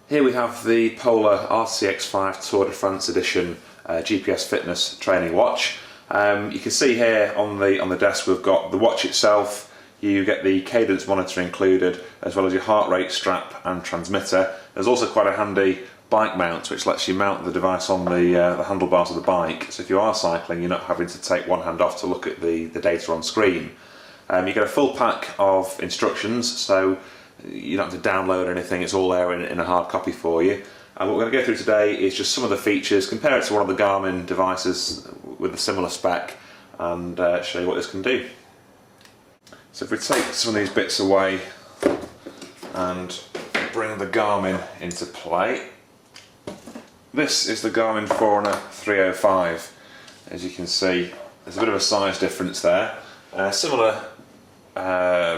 Here we have the Polar RCX5 Tour de France Edition GPS fitness training watch. You can see here on the desk we've got the watch itself. You get the cadence monitor included, as well as your heart rate strap and transmitter. There's also quite a handy bike mount which lets you mount the device on the handlebars of the bike, so if you are cycling you're not having to take one hand off to look at the data on screen. You get a full pack of instructions, so you don't have to download anything, it's all there in a hard copy for you. And what we're going to go through today is just some of the features, compare it to one of the Garmin devices with a similar spec, and show you what this can do. So if we take some of these bits away and bring the Garmin into play. This is the Garmin Forerunner 305. As you can see, there's a bit of a size difference there. Similar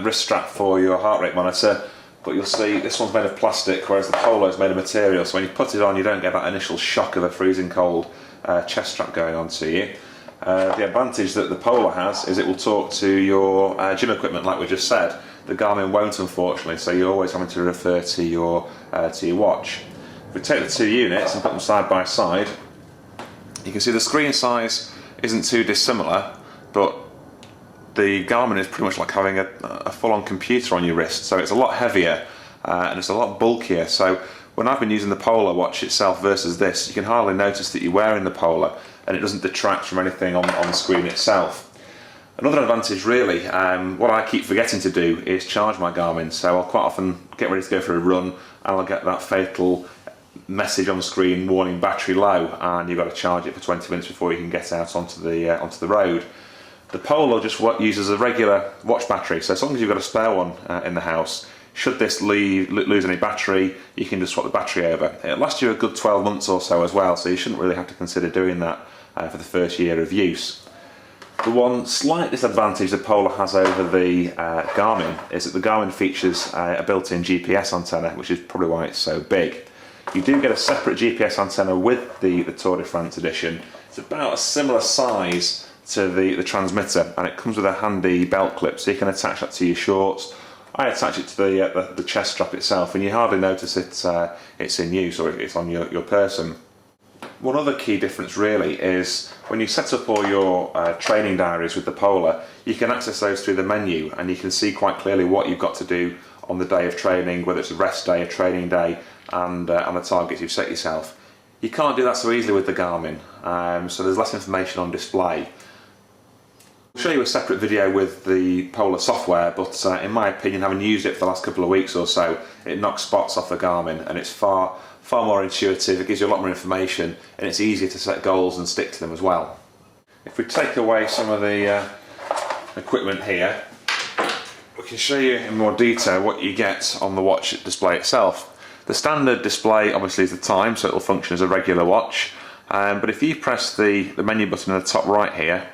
wrist strap for your heart rate monitor, but you'll see this one's made of plastic, whereas the Polar is made of material, so when you put it on you don't get that initial shock of a freezing cold chest strap going on to you. The advantage that the Polar has is it will talk to your gym equipment, like we just said. The Garmin won't, unfortunately, so you're always having to refer to your watch. If we take the two units and put them side by side, you can see the screen size isn't too dissimilar, but the Garmin is pretty much like having a full-on computer on your wrist, so it's a lot heavier and it's a lot bulkier. So when I've been using the Polar watch itself versus this, you can hardly notice that you're wearing the Polar, and it doesn't detract from anything on the screen itself. Another advantage really, what I keep forgetting to do is charge my Garmin, so I'll quite often get ready to go for a run and I'll get that fatal message on the screen warning battery low, and you've got to charge it for 20 minutes before you can get out onto the road. The Polar just uses a regular watch battery, so as long as you've got a spare one in the house, should this lose any battery, you can just swap the battery over. It'll last you a good 12 months or so as well, so you shouldn't really have to consider doing that for the first year of use. The one slight disadvantage the Polar has over the Garmin is that the Garmin features a built-in GPS antenna, which is probably why it's so big. You do get a separate GPS antenna with the Tour de France edition. It's about a similar size to the transmitter, and it comes with a handy belt clip, so you can attach that to your shorts. I attach it to the chest strap itself, and you hardly notice it's in use or it's on your person. One other key difference really is when you set up all your training diaries with the Polar, you can access those through the menu, and you can see quite clearly what you've got to do on the day of training, whether it's a rest day, a training day, and the targets you've set yourself. You can't do that so easily with the Garmin, so there's less information on display. I'll show you a separate video with the Polar software, but in my opinion, having used it for the last couple of weeks or so, it knocks spots off the Garmin, and it's far more intuitive, it gives you a lot more information, and it's easier to set goals and stick to them as well. If we take away some of the equipment here, we can show you in more detail what you get on the watch display itself. The standard display obviously is the time, so it will function as a regular watch, but if you press the menu button in the top right here,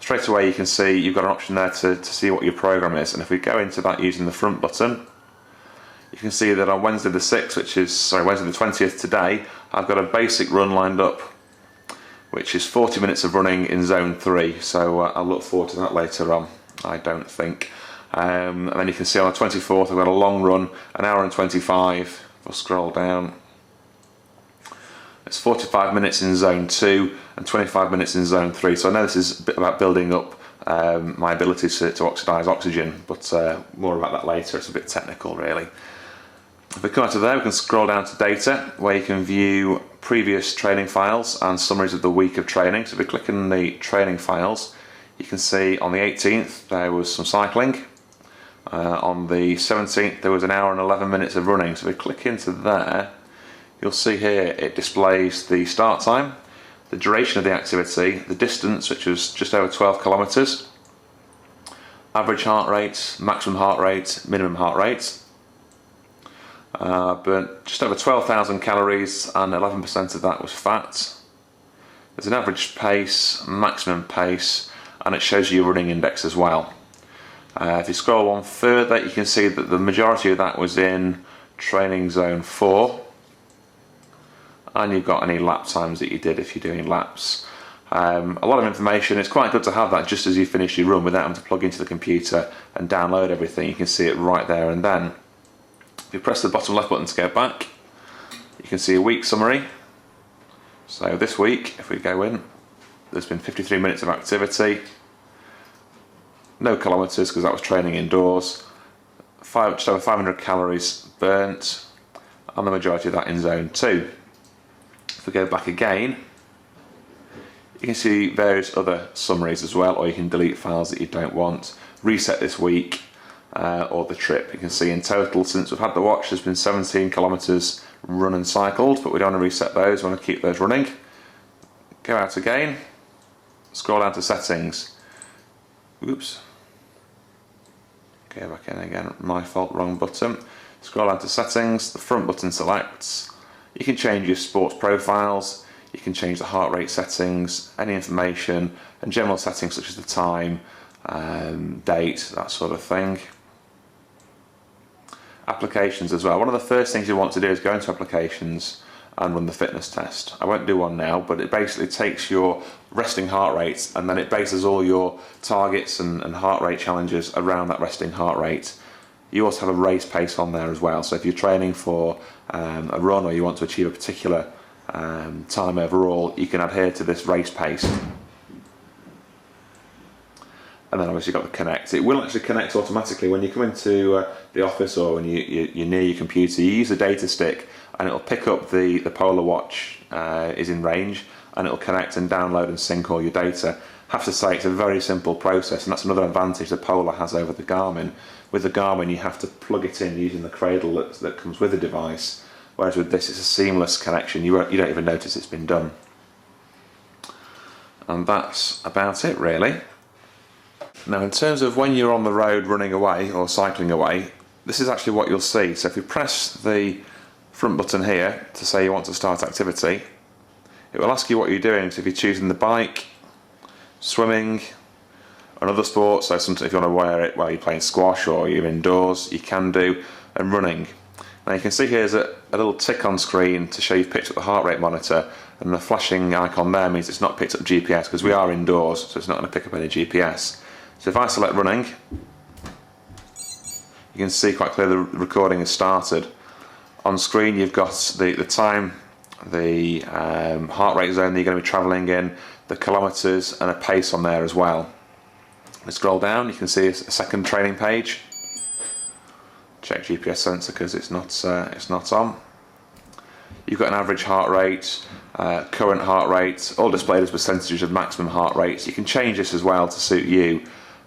straight away you can see you've got an option there to see what your program is, and if we go into that using the front button, you can see that on Wednesday the 6th, Wednesday the 20th today, I've got a basic run lined up, which is 40 minutes of running in zone 3, so I'll look forward to that later on, I don't think. And then you can see on the 24th I've got a long run, an hour and 25, we'll scroll down. It's 45 minutes in zone 2 and 25 minutes in zone 3, so I know this is a bit about building up my ability to oxidise oxygen, but more about that later, it's a bit technical really. If we come out of there, we can scroll down to data, where you can view previous training files and summaries of the week of training. So if we click on the training files, you can see on the 18th there was some cycling, on the 17th there was an hour and 11 minutes of running. So if we click into there, you'll see here it displays the start time, the duration of the activity, the distance, which was just over 12 kilometres, average heart rate, maximum heart rate, minimum heart rate. Burnt just over 12,000 calories, and 11% of that was fat. There's an average pace, maximum pace, and it shows you your running index as well. If you scroll on further, you can see that the majority of that was in training zone 4, and you've got any lap times that you did if you're doing laps. A lot of information. It's quite good to have that just as you finish your run without having to plug into the computer and download everything. You can see it right there and then. If you press the bottom left button to go back, can see a week summary. So this week, if we go in, there's been 53 minutes of activity, no kilometres because that was training indoors, just over 500 calories burnt, and the majority of that in zone 2. If we go back again, you can see various other summaries as well, or you can delete files that you don't want, reset this week, or the trip. You can see in total, since we've had the watch, there's been 17 kilometres run and cycled, but we don't want to reset those, we want to keep those running. Go out again, scroll down to settings. Oops. Go back in again, my fault, wrong button. Scroll down to settings, the front button selects. You can change your sports profiles, you can change the heart rate settings, any information, and general settings such as the time, date, that sort of thing. Applications as well. One of the first things you want to do is go into applications and run the fitness test. I won't do one now, but it basically takes your resting heart rate and then it bases all your targets and heart rate challenges around that resting heart rate. You also have a race pace on there as well, so if you're training for a run or you want to achieve a particular time overall, you can adhere to this race pace. And then obviously you've got the connect. It will actually connect automatically when you come into the office or when you're near your computer. You use the data stick and it'll pick up the Polar Watch is in range, and it'll connect and download and sync all your data. I have to say it's a very simple process, and that's another advantage the Polar has over the Garmin. With the Garmin you have to plug it in using the cradle that comes with the device, whereas with this it's a seamless connection. You don't even notice it's been done. And that's about it really. Now in terms of when you're on the road running away or cycling away, this is actually what you'll see. So if you press the front button here to say you want to start activity, it will ask you what you're doing. So if you're choosing the bike, swimming, another sport, so sometimes if you want to wear it while you're playing squash or you're indoors, you can do, and running. Now you can see here's a little tick on screen to show you've picked up the heart rate monitor, and the flashing icon there means it's not picked up GPS because we are indoors, so it's not going to pick up any GPS. So if I select running, you can see quite clearly the recording has started. On screen you've got the time, the heart rate zone that you're going to be travelling in, the kilometres, and a pace on there as well. Let's scroll down, you can see a second training page. Check GPS sensor because it's not on. You've got an average heart rate, current heart rate, all displayed as percentages of maximum heart rates. You can change this as well to suit you,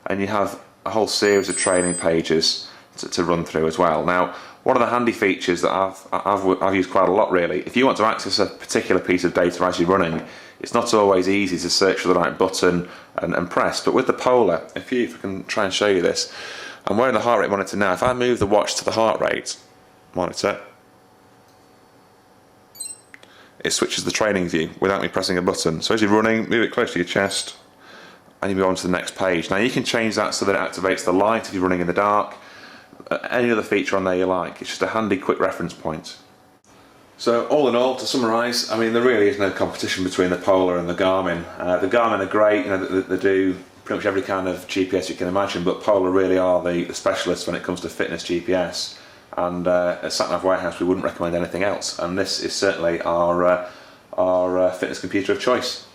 and you have a whole series of training pages to run through as well. Now, one of the handy features that I've used quite a lot really, if you want to access a particular piece of data as you're running, it's not always easy to search for the right button and press, but with the Polar, if I can try and show you this, I'm wearing the heart rate monitor now. If I move the watch to the heart rate monitor, it switches the training view without me pressing a button. So as you're running, move it close to your chest and you move on to the next page. Now you can change that so that it activates the light if you're running in the dark, any other feature on there you like. It's just a handy quick reference point. So all in all, to summarise, I mean there really is no competition between the Polar and the Garmin. The Garmin are great, you know, they do pretty much every kind of GPS you can imagine, but Polar really are the specialists when it comes to fitness GPS, and at SatNav Warehouse we wouldn't recommend anything else, and this is certainly our fitness computer of choice.